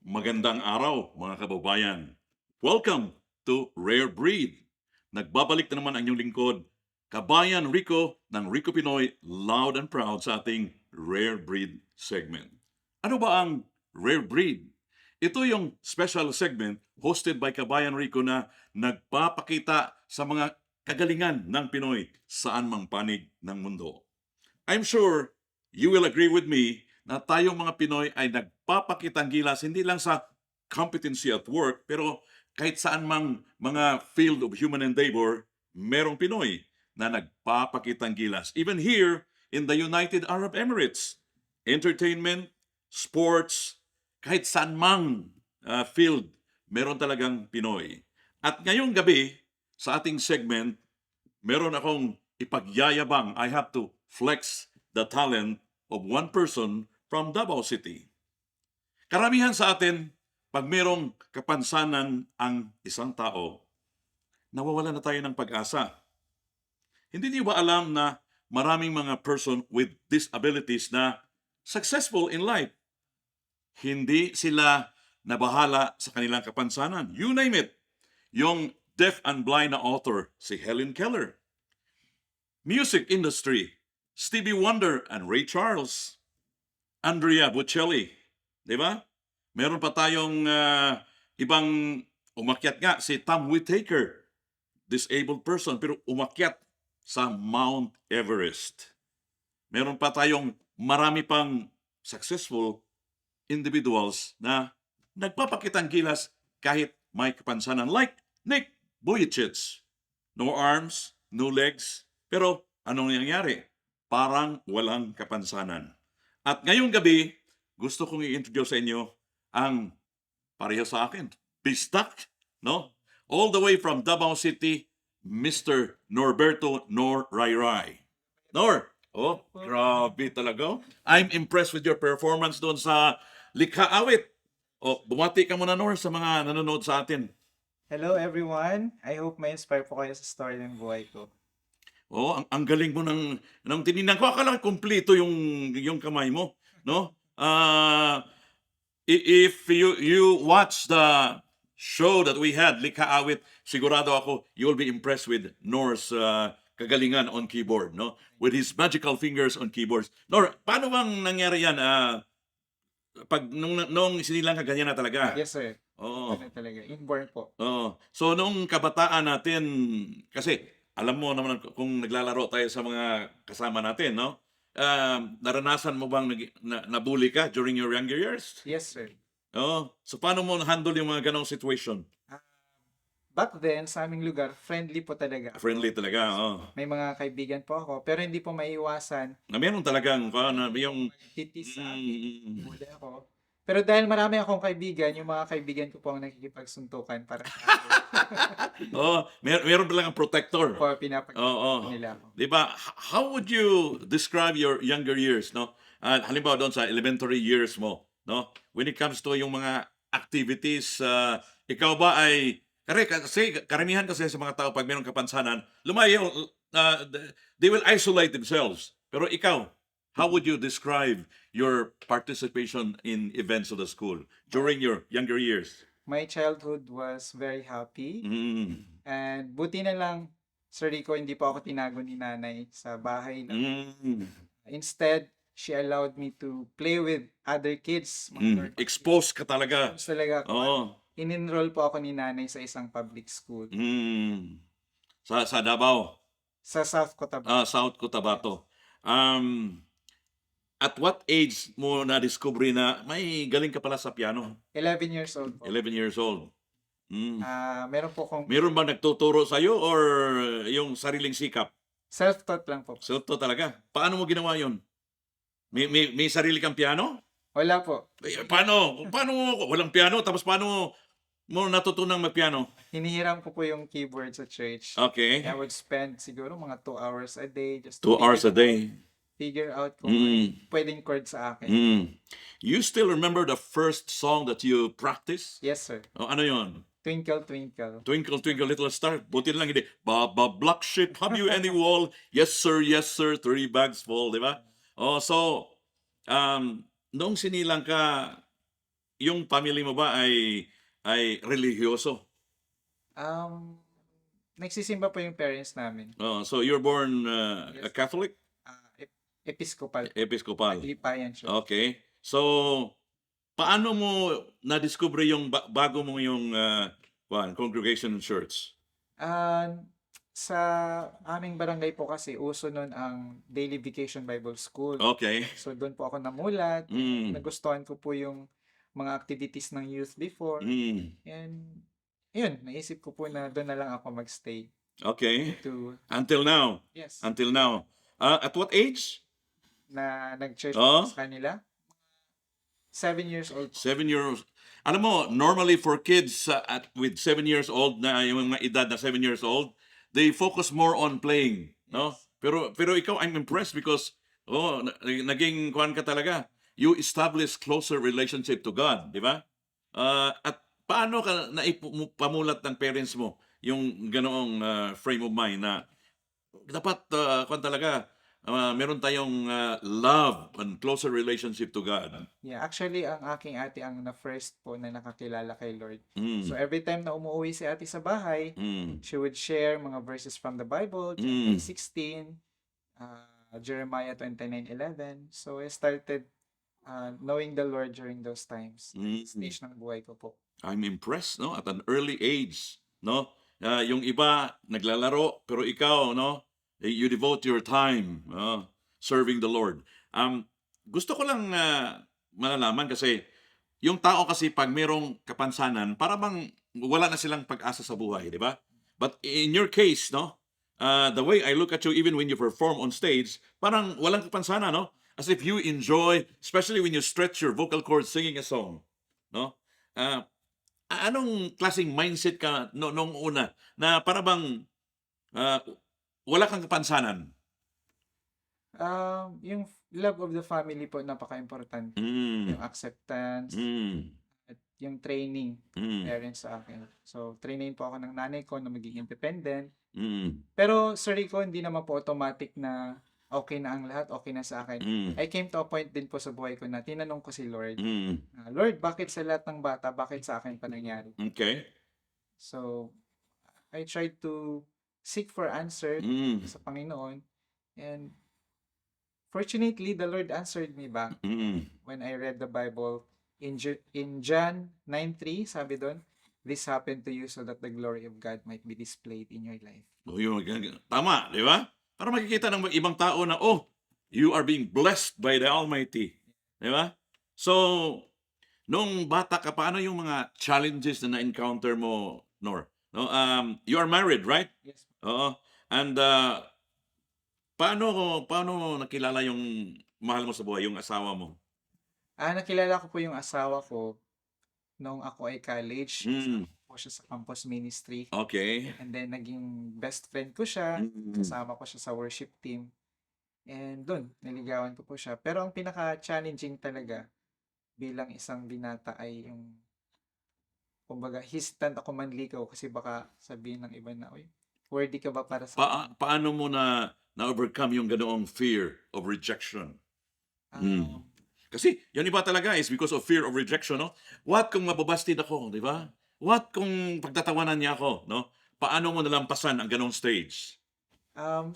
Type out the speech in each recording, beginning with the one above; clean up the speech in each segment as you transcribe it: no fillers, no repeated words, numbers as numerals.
Magandang araw mga kababayan. Welcome to Rare Breed. Nagbabalik na naman ang inyong lingkod, Kabayan Rico ng Rico Pinoy, loud and proud sa ating Rare Breed segment. Ano ba ang Rare Breed? Ito yung special segment hosted by Kabayan Rico na nagpapakita sa mga kagalingan ng Pinoy saan mang panig ng mundo. I'm sure you will agree with me na tayong mga Pinoy ay nagpapakitang gilas hindi lang sa competency at work, pero kahit saan mang mga field of human endeavor, merong Pinoy na nagpapakitang gilas. Even here in the United Arab Emirates, entertainment, sports, kahit saan mang field, meron talagang Pinoy. At ngayong gabi, sa ating segment, meron akong ipagyayabang. I have to flex the talent of one person from Davao City. Karamihan sa atin, pag merong kapansanan ang isang tao, nawawala na tayo ng pag-asa. Hindi niyo ba alam na maraming mga person with disabilities na successful in life? Hindi sila nabahala sa kanilang kapansanan. You name it. Yung deaf and blind na author, si Helen Keller. Music industry, Stevie Wonder and Ray Charles. Andrea Bocelli. Di ba? Meron pa tayong ibang umakyat nga, si Tom Whitaker. Disabled person, pero umakyat sa Mount Everest. Meron pa tayong marami pang successful individuals na nagpapakitang gilas kahit may kapansanan. Like Nick Vujicic. No arms, no legs, pero anong nangyari? Parang walang kapansanan. At ngayong gabi, gusto kong i-introduce sa inyo ang pareho sa akin, Bistak, no? All the way from Davao City, Mr. Norberto Nor Rayray. Nor, oh, grabe talaga. I'm impressed with your performance doon sa Likha Awit. Oh, bumati ka muna, Nor, sa mga nanonood sa atin. Hello everyone! I hope ma-inspire po kayo sa story ng buhay ko. Oh, ang galing mo ng tinignan ko. Akala kumpleto yung kamay mo, no? If you watch the show that we had, Likha Awit, sigurado ako you will be impressed with Nor's kagalingan on keyboard, no? With his magical fingers on keyboards. Nor, paano bang nangyari yan? Pag nung sinilang ka, ganyan na talaga. Yes sir, Oo. ano talaga, inborn po. Oo. So, nung kabataan natin, kasi alam mo naman kung naglalaro tayo sa mga kasama natin, no? Naranasan mo bang nabully ka during your younger years? Yes sir. Oo. So, paano mo handle yung mga ganong situation? Ah, Back then, sa aming lugar, friendly po talaga ako. Friendly talaga, oo. May mga kaibigan po ako, pero hindi po maiiwasan. Na meron talagang, yung... Titis sa akin, Mm, huli ako. Pero dahil marami akong kaibigan, yung mga kaibigan ko po ang nakikipagsuntukan para sa akin. Oo. Meron talagang protector. Po, pinapagod Oo. nila ako. Di ba? How would you describe your younger years, no? Halimbawa doon sa elementary years mo, no? When it comes to yung mga activities, ikaw ba ay kasi karamihan kasi sa mga tao pag mayroong kapansanan, lumayo, they will isolate themselves. Pero ikaw, how would you describe your participation in events of the school during your younger years? My childhood was very happy. Mm. And buti na lang, Sir Rico, hindi po ako tinago ni nanay sa bahay lang. Mm. Instead, she allowed me to play with other kids. Expose ka talaga. Tapos talaga ako. Oo. In-enroll po ako ni nanay sa isang public school Sa Davao, sa South Cotabato. South Cotabato. At what age mo na-discover na may galing ka pala sa piano? 11 years old po. 11 years old. Meron po akong Meron ba nagtuturo sa'yo or yung sariling sikap? self-taught lang po. Self-taught talaga. Paano mo ginawa yun? May sarili kang piano? Wala po. Paano? Walang piano? Tapos paano mo natutunang magpiano? Hinihiram ko po yung keyboard sa church. Okay. I would spend siguro mga 2 hours a day just 2 hours a day. figure out kung pwedeng chord sa akin. You still remember the first song that you practiced? Yes, sir. Oh, ano yon? Twinkle, twinkle. Twinkle, twinkle, little star. Buti na lang hindi. Baba, black ship, have you any wall? Yes, sir, 3 bags full, di ba? Oh, so, nung sinilang ka, yung family mo ba ay religyoso? Um, Nagsisimba po yung parents namin. Oh, so you're born a Yes. Catholic? Episcopal po. Episcopal. Naglipayan siya. Okay. So, paano mo na-discover yung bago mo yung congregation and church? Ah, sa aming barangay po kasi uso nun ang Daily Vacation Bible School. Okay. So doon po ako namulat. Mm. Nagustuhan ko po yung mga activities ng youth before. Mm. And yun, naisip ko po na doon na lang ako magstay Okay. to Until now. yes, Until now. At what age? na nag-church Oh? sa kanila. 7 years old po. 7 years. Alam mo, normally for kids with 7 years old na yung mga edad na 7 years old, they focus more on playing, no? Yes. Pero ikaw, I'm impressed because naging kuan ka talaga. You establish closer relationship to God, di ba? At paano ka naipamulat ng parents mo yung ganoong frame of mind na dapat kuan talaga meron tayong love and closer relationship to God. Yeah, actually ang aking ate ang na first po na nakakilala kay Lord. Mm. So every time na umuwi si ate sa bahay, Mm. she would share mga verses from the Bible, Mm. Genesis 16, Jeremiah 29:11. So I started knowing the Lord during those times. Mm. Stage ng buhay ko po. I'm impressed, no? At an early age, no? Yung iba naglalaro, pero ikaw, no? You devote your time serving the Lord. Gusto ko lang malalaman kasi yung tao kasi pag merong kapansanan, para bang wala na silang pag-asa sa buhay, di ba? But in your case, no? The way I look at you, even when you perform on stage, parang walang kapansanan, no? As if you enjoy, especially when you stretch your vocal cords singing a song, no? Anong klaseng mindset ka nung una na para bang wala kang kapansanan? Yung love of the family po napaka-importante. Mm. Yung acceptance Mm. at yung training Mm. parents sa akin. So trainin po ako ng nanay ko na maging independent. Mm. Pero sorry ko, hindi naman po automatic na okay na ang lahat, okay na sa akin. Mm. I came to a point din po sa buhay ko na tinanong ko si Lord, Mm. Lord, bakit sa lahat ng bata, bakit sa akin pa nangyari? Okay. So, I tried to seek for answer Mm. sa Panginoon. And fortunately, the Lord answered me back Mm. when I read the Bible. In John 9:3, sabi doon, this happened to you so that the glory of God might be displayed in your life. Yun, tama, di ba? Para makikita ng ibang tao na, you are being blessed by the Almighty. Di ba? So, nung bata ka, paano yung mga challenges na na-encounter mo, Nor? No, you are married, right? Yes. Oo. And paano nakilala yung mahal mo sa buhay, yung asawa mo? Nakilala ko po yung asawa ko nung ako ay college. Mm. Kasama ko siya sa campus ministry. Okay. And then, naging best friend ko siya. Mm. Kasama ko siya sa worship team. And doon, niligawan ko po siya. Pero ang pinaka-challenging talaga bilang isang binata ay yung, kumbaga, hesitant ako manligaw kasi baka sabihin ng iba na, uy, worthy ka ba para sa Paano mo na-overcome yung ganoong fear of rejection? Um, Kasi yung iba talaga is because of fear of rejection, no? What kung mababastid ako, di ba? What kung pagtatawanan niya ako, no? Paano mo nalampasan ang ganong stage?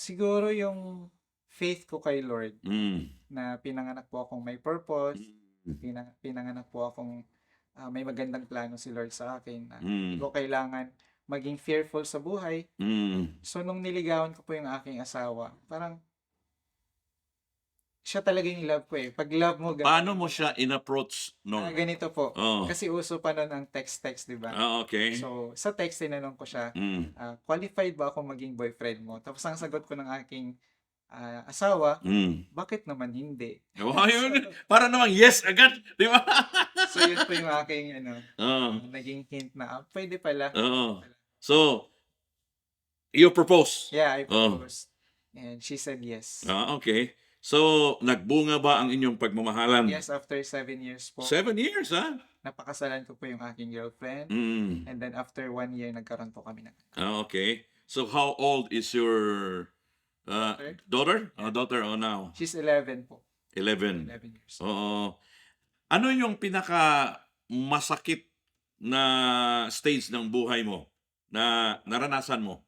Siguro yung faith ko kay Lord Mm. na pinanganak po akong may purpose, Mm. pinanganak po akong may magandang plano si Lord sa akin na Mm. hindi ko kailangan maging fearful sa buhay. Mm. So, nung niligawan ko po yung aking asawa, parang siya talaga yung love ko eh. Pag love mo, Paano mo siya in-approach, no? ganito po. Oh. Kasi uso pa nun ang text-text, di ba? Okay. So, sa text, tinanong ko siya, Mm. qualified ba ako maging boyfriend mo? Tapos ang sagot ko ng aking asawa, Mm. bakit naman hindi? Yun. Para namang yes agad, di ba? So, yun po yung aking Oo. naging hint na, pwede pala. Oo. So, you propose? Yeah, I Oh. proposed. And she said yes. Okay. So, nagbunga ba ang inyong pagmamahalan? Yes, after 7 years po, 7 years, ha? napakasalan ko po yung aking girlfriend. Mm. And then after 1 year, nagkaroon po kami ng Okay. So, how old is your daughter? Daughter, now? She's 11 po. 11. 11 years. Oo. Ano yung pinaka masakit na stage ng buhay mo na naranasan mo?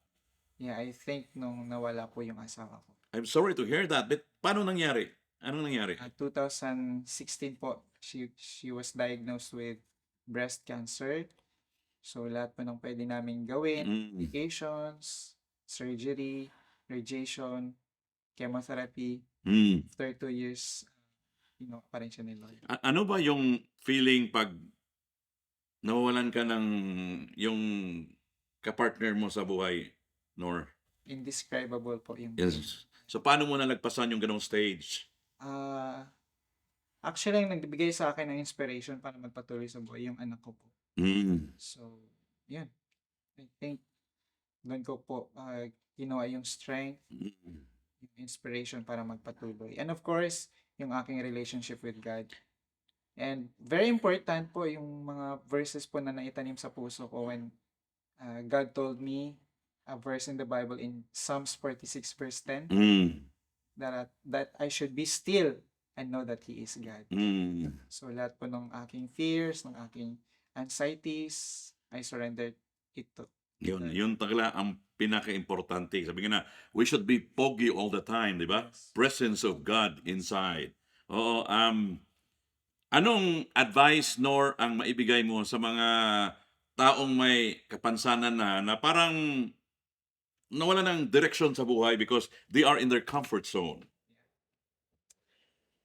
Yeah, I think nung nawala po yung asawa ko. I'm sorry to hear that, but paano nangyari? Anong nangyari? 2016 po, she was diagnosed with breast cancer. So, lahat po ng pwede namin gawin, Mm. medications, surgery, radiation, chemotherapy. Mm. After 2 years, pa rin siya ni Lord. Ano ba yung feeling pag nawawalan ka ng yung kapartner mo sa buhay, Nor? Indescribable po yung Yes. So, paano mo nalagpasan yung ganong stage? Actually, ang nagbigay sa akin ng inspiration para magpatuloy sa buhay, yung anak ko po. Mm. So, yun. I think, doon ko po ginawa yung strength, Mm. yung inspiration para magpatuloy. And of course, yung aking relationship with God. And very important po yung mga verses po na naitanim sa puso ko when God told me a verse in the Bible in Psalms 46 verse 10 Mm. that I should be still and know that He is God. Mm. So lahat po ng aking fears, ng aking anxieties, I surrendered it to Yun talaga ang pinaka-importante. Sabi nga na, we should be pogi all the time, di ba? Yes. Presence of God inside. Oo, anong advice, Nor, ang maibigay mo sa mga taong may kapansanan na parang nawala ng direction sa buhay because they are in their comfort zone?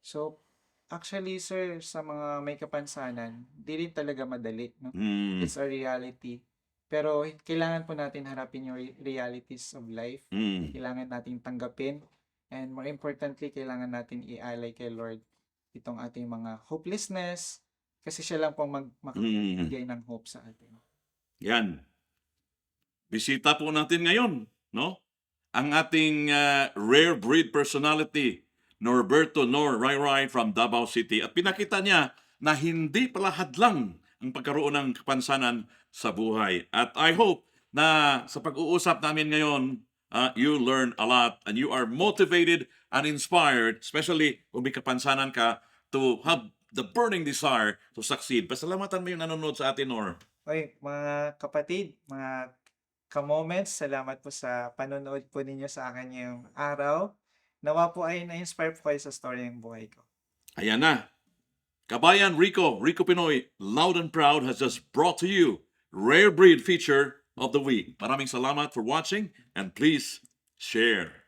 So, actually, sir, sa mga may kapansanan, di rin talaga madali, no? Mm. It's a reality. Pero kailangan po natin harapin yung realities of life. Mm. Kailangan natin tanggapin. And more importantly, kailangan natin i-alay kay Lord itong ating mga hopelessness. Kasi siya lang pong makabigay ng hope sa atin. Yan. Bisita po natin ngayon, no? Ang ating rare breed personality, Norberto Nor Rai from Davao City. At pinakita niya na hindi pala hadlang ang pagkaroon ng kapansanan sa buhay. At I hope na sa pag-uusap namin ngayon, you learn a lot and you are motivated and inspired, especially kung may kapansanan ka, to have the burning desire to succeed. Pasalamatan mo yung nanonood sa atin, Nor. Okay, mga kapatid, mga ka-moments, salamat po sa panonood po ninyo sa akin ngayong araw. Nawa po ay na-inspire po kayo sa story ng buhay ko. Ayan na. Kabayan Rico Pinoy, Loud and Proud has just brought to you Rare Breed Feature of the Week. Maraming salamat for watching and please share.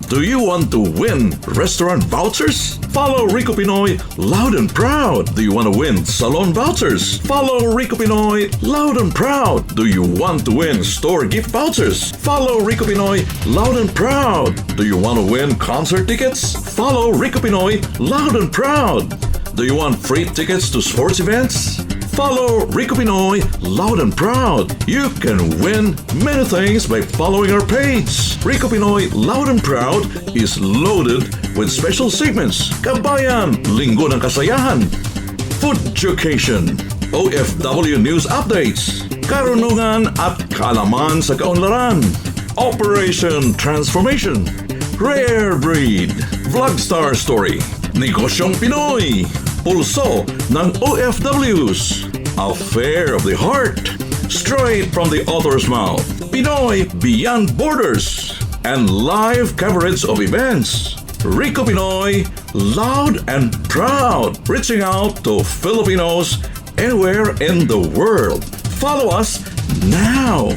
Do you want to win restaurant vouchers? Follow Rico Pinoy Loud and Proud. Do you want to win salon vouchers? Follow Rico Pinoy Loud and Proud. Do you want to win store gift vouchers? Follow Rico Pinoy Loud and Proud. Do you want to win concert tickets? Follow Rico Pinoy Loud and Proud. Do you want free tickets to sports events? Follow Rico Pinoy Loud and Proud. You can win many things by following our page. Rico Pinoy Loud and Proud is loaded with special segments. Kabayan, Linggo ng Kasayahan, Food Education, OFW News Updates, Karunungan at Kaalaman sa Kaunlaran, Operation Transformation, Rare Breed, Vlogstar Story, Negosyong Pinoy, Pulso ng OFWs, Affair of the Heart, Straight from the Author's Mouth, Pinoy Beyond Borders, and live coverage of events. Rico Pinoy, Loud and Proud, reaching out to Filipinos anywhere in the world. Follow us now